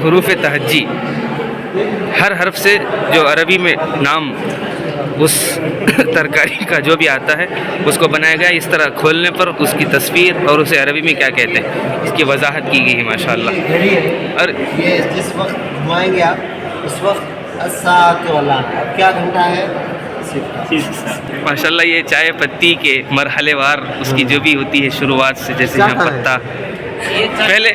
حروف تہجی، ہر حرف سے جو عربی میں نام اس ترکاری کا جو بھی آتا ہے اس کو بنایا گیا، اس طرح کھولنے پر اس کی تصویر اور اسے عربی میں کیا کہتے ہیں اس کی وضاحت کی گئی ہے ماشاءاللہ۔ اور یہ جس وقت گھمائیں گے آپ اس وقت الساعۃ والا کیا گھنٹہ ہے؟ ماشاءاللہ یہ چائے پتی کے مرحلے وار اس کی جو بھی ہوتی ہے شروعات سے، جیسے یہاں پتا، پہلے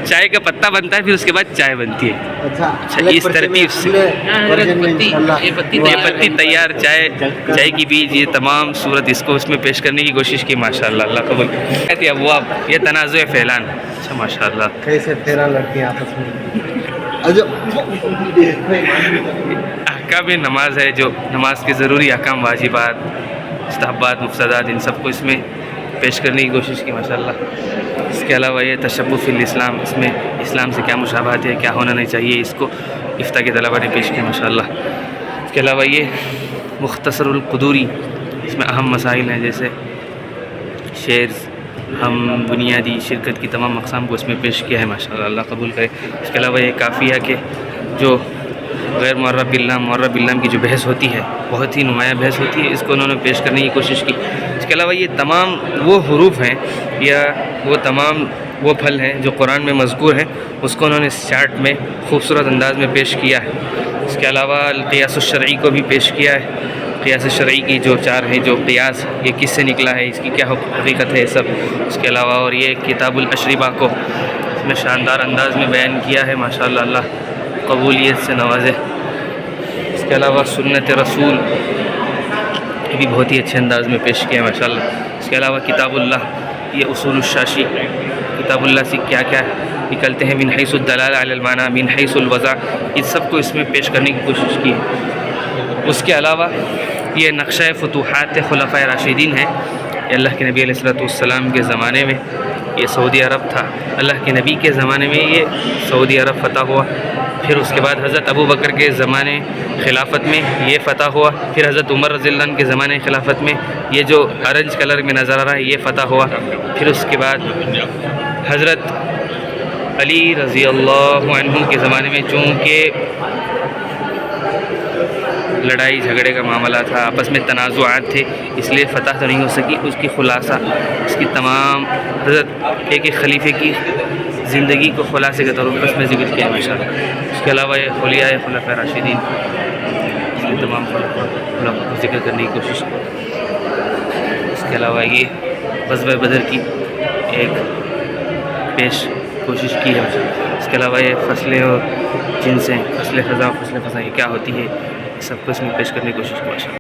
چائے کا پتا بنتا ہے، پھر اس کے بعد چائے بنتی ہے۔ اچھا اس ترتیب سے یہ پتی تیار، چائے کی بیج، یہ تمام صورت اس کو اس میں پیش کرنے کی کوشش کی ماشاءاللہ، اللہ قبول کرے۔ ابواب، یہ تنازع فعلان، اچھا ماشاءاللہ کیسے پھیرا لڑکی آپس میں۔ احکام نماز ہے، جو نماز کے ضروری احکام، واجبات، مستحبات، مفسدات، ان سب کو اس میں پیش کرنے کی کوشش کی ماشاءاللہ۔ اس کے علاوہ یہ تشبہ فی الاسلام، اس میں اسلام سے کیا مشابہت ہے، کیا ہونا نہیں چاہیے، اس کو افتاء کے طلبہ نے پیش کیا ماشاءاللہ۔ اس کے علاوہ یہ مختصر القدوری، اس میں اہم مسائل ہیں جیسے شیئرز، ہم بنیادی شرکت کی تمام اقسام کو اس میں پیش کیا ہے ماشاءاللہ، اللہ قبول کرے۔ اس کے علاوہ یہ کافیہ کے جو غیر معرب باللام، معرب باللام کی جو بحث ہوتی ہے، بہت ہی نمایاں بحث ہوتی ہے، اس کو انہوں نے پیش کرنے کی کوشش کی۔ اس کے علاوہ یہ تمام وہ حروف ہیں یا وہ تمام وہ پھل ہیں جو قرآن میں مذکور ہیں، اس کو انہوں نے چارٹ میں خوبصورت انداز میں پیش کیا ہے۔ اس کے علاوہ القیاس الشرعی کو بھی پیش کیا ہے، قیاس شرعی کی جو چار ہیں، جو قیاس یہ کس سے نکلا ہے، اس کی کیا حقیقت ہے، سب۔ اس کے علاوہ اور یہ کتاب الاشربہ کو اس میں شاندار انداز میں بیان کیا ہے ماشاءاللہ، اللہ قبولیت سے نوازے۔ اس کے علاوہ سنت رسول یہ بھی بہت ہی اچھے انداز میں پیش کیا ہے ماشاءاللہ۔ اس کے علاوہ کتاب اللہ، یہ اصول الشاشی، کتاب اللہ سے کیا کیا نکلتے ہیں، من حیث الدلالہ علی المعنی، من حیث الوضع، ان سب کو اس میں پیش کرنے کی کوشش کی ہے۔ اس کے علاوہ یہ نقشہ فتوحات خلفائے راشدین ہے، یہ اللہ کے نبی علیہ الصلوۃ والسلام کے زمانے میں یہ سعودی عرب تھا، اللہ کے نبی کے زمانے میں یہ سعودی عرب فتح ہوا، پھر اس کے بعد حضرت ابو بکر کے زمانے خلافت میں یہ فتح ہوا، پھر حضرت عمر رضی اللہ عنہ کے زمانے خلافت میں یہ جو آرنج کلر میں نظر آ رہا ہے یہ فتح ہوا، پھر اس کے بعد حضرت علی رضی اللہ عنہ کے زمانے میں چونکہ لڑائی جھگڑے کا معاملہ تھا، آپس میں تنازعات تھے، اس لیے فتح تو نہیں ہو سکی، اس کی خلاصہ، اس کی تمام حضرت ایک خلیفے کی زندگی کو خلاصے کے طور پر اس میں ذکر کیا ماشاءاللہ۔ اس کے علاوہ یہ خلیفہ خلفائے راشدین، اس میں تمام خلفاء کو ذکر کرنے کی کوشش کی۔ اس کے علاوہ یہ غزوہ بدر کی ایک کوشش کی ہے ماشاءاللہ۔ اس کے علاوہ یہ فصلیں اور جنسیں، فصل خزاں، فصل خزاں یہ کیا ہوتی ہے، سب کو اس میں پیش کرنے کی کوشش کی ماشاءاللہ۔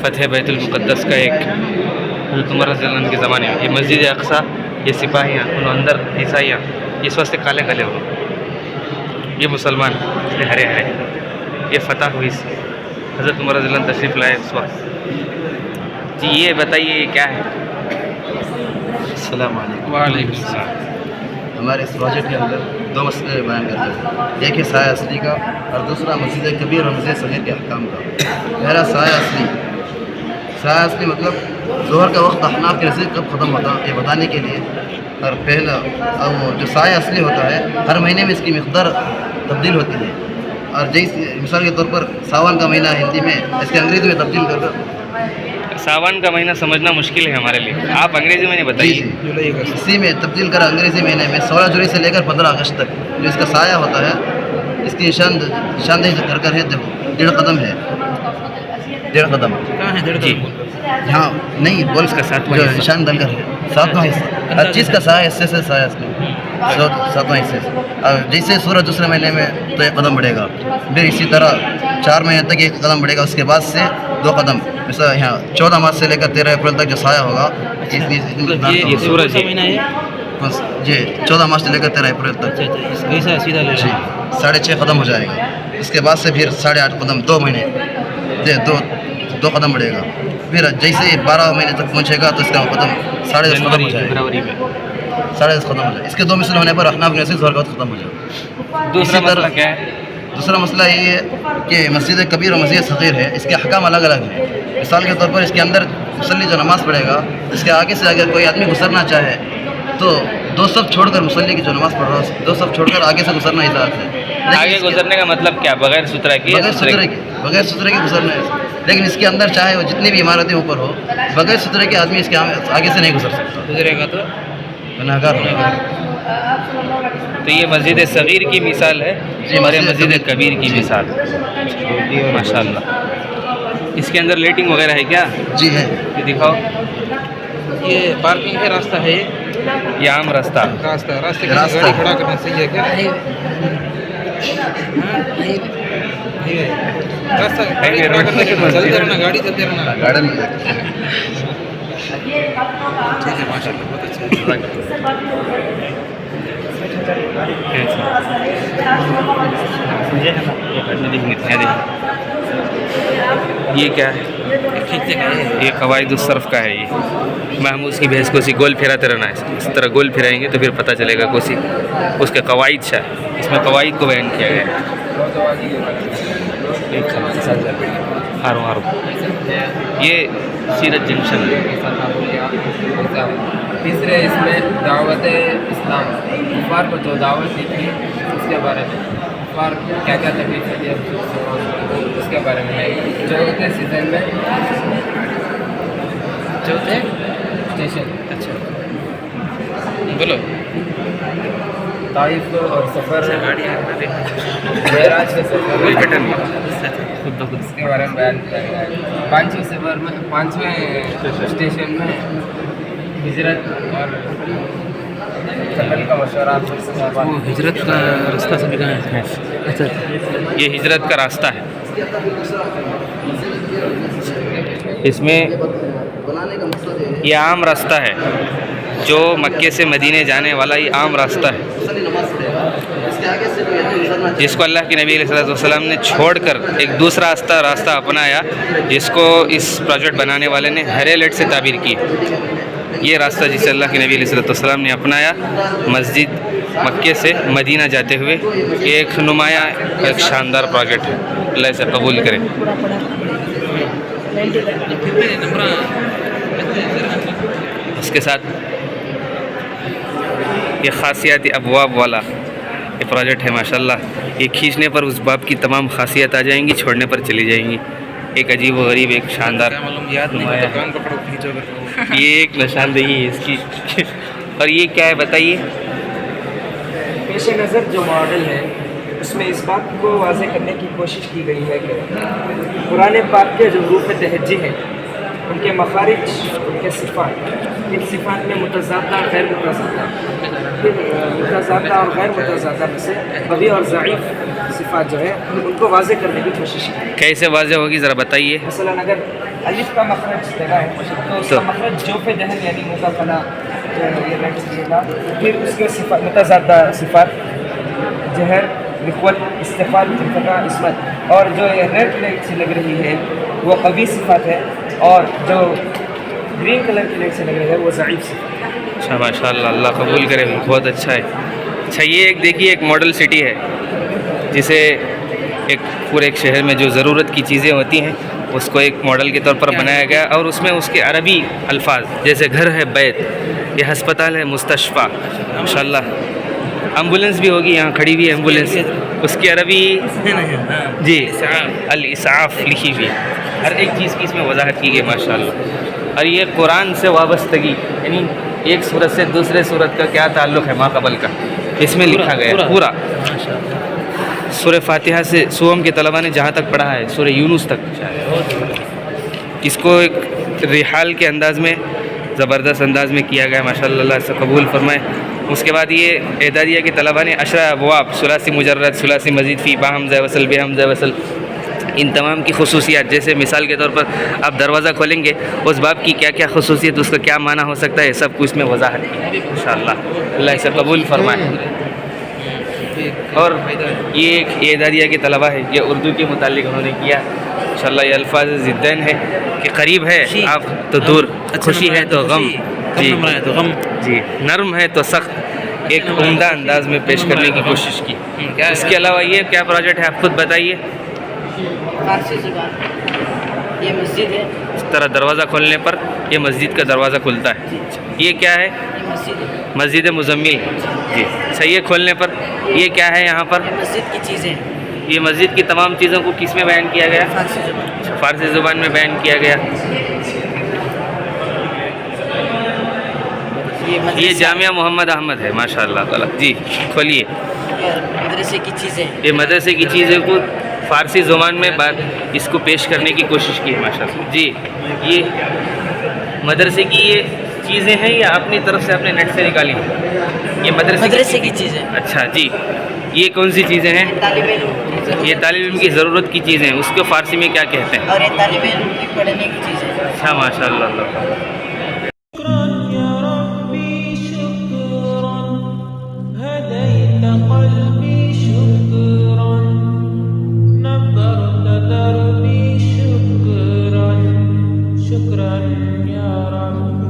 فتح بیت المقدس کا ایک حضرت عمر رضی اللہ عنہ کے زمانے میں، یہ مسجد اقصیٰ، یہ سپاہیاں، انہوں اندر عیسائیاں، اس واسطے کالے کالے ہو، یہ مسلمان ہرے ہرے، یہ فتح ہوئی حضرت عمر رضی اللہ عنہ تشریف لائے اس وقت۔ جی یہ بتائیے یہ کیا ہے؟ السلام علیکم۔ وعلیکم السلام۔ ہمارے اس پروجیکٹ کے اندر دو مسئلے بیان کرتے ہیں، ایک ہے سایہ اصلی کا اور دوسرا مسجد کبیر اور مسجد صغیر کے احکام کا۔ پہلا سایہ اصلی، سایہ اصلی مطلب ظہر کا وقت احناف کے نزدیک کب ختم ہوتا یہ بتانے کے لیے، اور پہلا جو سایہ اصلی ہوتا ہے ہر مہینے میں اس کی مقدار تبدیل ہوتی ہے، اور جیسے مثال کے طور پر ساون کا مہینہ ہندی میں اس کے انگریزی میں تبدیل کر کر، ساون کا مہینہ سمجھنا مشکل ہے ہمارے لیے، آپ انگریزی میں نہیں بتائیے۔ اسی میں تبدیل کرا انگریزی مہینے میں 16 جولائی سے لے کر 15 اگست تک جو اس کا سایہ ہوتا ہے، اس کی نشاندہی کر کر ہے، دیکھو 1.5 قدم ہے، 1.5 قدم کہاں ہے؟ جی یہاں نہیں بول اس کا ساتواں جو حصہ، نشان ڈل کر ہے، 7واں حصہ، ہر چیز کا سایہ حصے سے سایہ اس میں 7واں حصے سے، اور جیسے سورج دوسرے مہینے میں تو 1 قدم بڑھے گا، پھر اسی طرح 4 مہینے تک 1 قدم بڑھے گا، اس کے بعد سے 2 قدم، مثلا یہاں 14 مارچ سے لے کر 13 اپریل تک جو سایہ ہوگا، یہ سورج کا مہینہ ہے جی 14 مارچ سے لے کر 13 اپریل تک سیدھا لے جی 6.5 قدم ہو جائے گا، اس کے بعد سے پھر 8.5 قدم، 2 مہینے دو قدم بڑھے گا، پھر جیسے 12 مہینے تک پہنچے گا تو اس کا قدم 10.5 قدم ہو جائے گا، 10.5 قدم ہو جائے گا۔ اس کے 2 مثل ہونے پر احناف نے ظہر کا وقت ختم ہو جائے گا۔ دوسرا مسئلہ کیا ہے؟ دوسرا مسئلہ یہ ہے کہ مسجد کبیر اور مسجد صغیر ہے، اس کے احکام الگ الگ ہیں. مثال کے طور پر اس کے اندر مصلی جو نماز پڑھے گا، اس کے آگے سے اگر کوئی آدمی گزرنا چاہے تو 2 صف چھوڑ کر مصلی کی جو نماز پڑھ رہا ہے 2 صف چھوڑ کر آگے سے گزرنا اجازت ہے. آگے گزرنے کا مطلب کیا؟ بغیر سترہ کی؟ بغیر سترے کے گزرنا ہے. لیکن اس کے اندر چاہے وہ جتنی بھی عمارتیں اوپر ہو، بغیر سترے کے آدمی اس کے آگے سے نہیں گزر سکتا، گزرے گا تو گناہ گار ہوگا. تو یہ مسجد صغیر کی مثال ہے اور یہ مسجد کبیر کی مثال. ماشاء اللہ. اس کے اندر لیٹنگ وغیرہ ہے کیا؟ جی ہے. یہ دکھاؤ. یہ پارکنگ کا راستہ ہے، یہ عام راستہ. راستے کا گاڑی کھڑا کرنا صحیح ہے کیا؟ راستہ گاڑی کھڑا کرنے کے بعد چلتے رہنا، گاڑی چلتے رہنا. گارڈن ٹھیک ہے، ماشاء اللہ بہت اچھا. یہ کیا ہے؟ یہ قواعد الصرف کا ہے. یہ محمود کی بھینس کو سی گول پھراتے رہنا ہے. اس طرح گول پھرائیں گے تو پھر پتہ چلے گا کوسی اس کے قواعد شاہ. اس میں قواعد کو بیان کیا گیا ہے. ہارو یہ سیرت جنکشن ہے. تیسرے اس میں دعوت اسلام، کفار کو جو دعوت دی تھی اس کے بارے میں، کفار کیا کیا تکلیف دی اس کے بارے میں. چوتھے سیزن میں چوتھے اسٹیشن اچھا بولو. طائف اور سفر معراج کے سفر اس کے بارے میں بیان کیا گیا ہے. 5ویں سفر میں 5ویں اسٹیشن میں ہجرت اور سفر کا مشورہ. ہجرت کا راستہ سے لکھا ہے. یہ ہجرت کا راستہ ہے. اس میں یہ عام راستہ ہے جو مکے سے مدینے جانے والا یہ عام راستہ ہے جس کو اللہ کے نبی علیہ السلام نے چھوڑ کر ایک دوسرا راستہ اپنایا جس کو اس پروجیکٹ بنانے والے نے ہیریلیٹ سے تعبیر کی. یہ راستہ جسے اللہ کے نبی علیہ السلام نے اپنایا مسجد مکے سے مدینہ جاتے ہوئے، یہ ایک نمایاں ایک شاندار پروجیکٹ ہے. اللہ اسے قبول کرے. اس کے ساتھ یہ خاصیاتی ابواب والا یہ پروجیکٹ ہے. ماشاءاللہ یہ کھینچنے پر اس باب کی تمام خاصیت آ جائیں گی، چھوڑنے پر چلی جائیں گی. ایک عجیب و غریب ایک شاندار یہ ایک نشاندہی ہے اس کی. اور یہ کیا ہے بتائیے؟ پیش نظر جو ماڈل ہے اس میں اس بات کو واضح کرنے کی کوشش کی گئی ہے کہ قرآن پاک کے جو حروف تہجی ہیں ان کے مخارج، ان کے صفات، ان صفات میں متضادہ غیر متضادہ، متضادہ اور غیر متضادہ میں سے قوی اور ضعیف صفات جو ہے ان کو واضح کرنے کی کوشش کی. کیسے واضح ہوگی ذرا بتائیے. مثلاً اگر الف کا مخرج جگہ ہے تو اس کا مخرج جوف دہن یعنی مضافنا یہ رکھ دیجیے گا. پھر اس کے صفات متضادہ صفات جہر، نخوت، استفاد، ارتقاء، عصمت، اور جو یہ ریڈ لائٹ سے لگ رہی ہے وہ قوی صفات ہے اور جو گرین کلر کی لائٹ سے لگ رہی ہے وہ ضعیف صفات ہے. اچھا ماشاء اللہ، اللہ قبول کرے. بہت اچھا ہے. اچھا یہ ایک دیکھیے ایک ماڈل سٹی ہے جسے ایک پورے ایک شہر میں جو ضرورت کی چیزیں ہوتی ہیں اس کو ایک ماڈل کے طور پر بنایا گیا اور اس میں اس کے عربی الفاظ جیسے گھر ہے بیت، یہ ہسپتال ہے مستشفیٰ. ماشاءاللہ ایمبولینس بھی ہوگی یہاں کھڑی ہوئی ایمبولینس، اس کی عربی جی الاسعاف لکھی ہوئی. ہر ایک چیز کی اس میں وضاحت کی گئی ماشاءاللہ. اور یہ قرآن سے وابستگی یعنی ایک صورت سے دوسرے صورت کا کیا تعلق ہے ماقبل کا اس میں لکھا گیا پورا. سورہ فاتحہ سے سوم کے طلبہ نے جہاں تک پڑھا ہے سورہ یونس تک، اس کو ایک رحال کے انداز میں زبردست انداز میں کیا گیا ماشاءاللہ. اللہ سے قبول فرمائے. اس کے بعد یہ اعدادیہ کے طلبہ نے اشرا ابواب، ثلاثی مجرد، ثلاثی مزید فی، باہمزہ وصل، بحمزہ وصل، ان تمام کی خصوصیات جیسے مثال کے طور پر آپ دروازہ کھولیں گے اس باب کی کیا کیا خصوصیت، اس کا کیا معنی ہو سکتا ہے، سب کچھ میں وضاحت کی انشاءاللہ. اللہ اسے قبول فرمائے. اور یہ ایک اعدادیہ کے طلبہ ہے، یہ اردو کے متعلق انہوں نے کیا. انشاءاللہ یہ الفاظ ضدین ہے کہ قریب ہے آپ تو دور، خوشی ہے تو غم، جی جی، نرم ہے تو سخت، ایک عمدہ انداز میں پیش کرنے کی کوشش کی. اس کے علاوہ یہ کیا پروجیکٹ ہے آپ خود بتائیے. فارسی زبان یہ مسجد ہے. اس طرح دروازہ کھولنے پر یہ مسجد کا دروازہ کھلتا ہے. یہ کیا ہے؟ یہ مسجد ہے. مسجد مزمل. جی صحیح ہے. کھولنے پر یہ کیا ہے یہاں پر؟ یہ مسجد کی چیزیں ہیں. یہ مسجد کی تمام چیزوں کو کس میں بیان کیا گیا؟ فارسی زبان. فارسی زبان میں بیان کیا گیا. یہ جامعہ محمد احمد ہے ماشاء اللہ تعالیٰ. جی کھولیے. مدرسے کی چیزیں ہیں. یہ مدرسے کی چیزیں کو فارسی زبان میں اس کو پیش کرنے کی کوشش کی ہے ماشاء اللہ. جی یہ مدرسے کی یہ چیزیں ہیں یا اپنی طرف سے اپنے نیٹ سے نکالی ہیں؟ یہ مدرسے کی چیزیں. اچھا جی. یہ کون سی چیزیں ہیں؟ طالب علم. یہ طالب علم کی ضرورت کی چیزیں ہیں. اس کو فارسی میں کیا کہتے ہیں؟ اور یہ طالب علم کی پڑھنے کی چیزیں. اچھا ماشاء اللہ. اللہ هديت قلبي شكرا نبرت دربي شكرا شكرا يا رب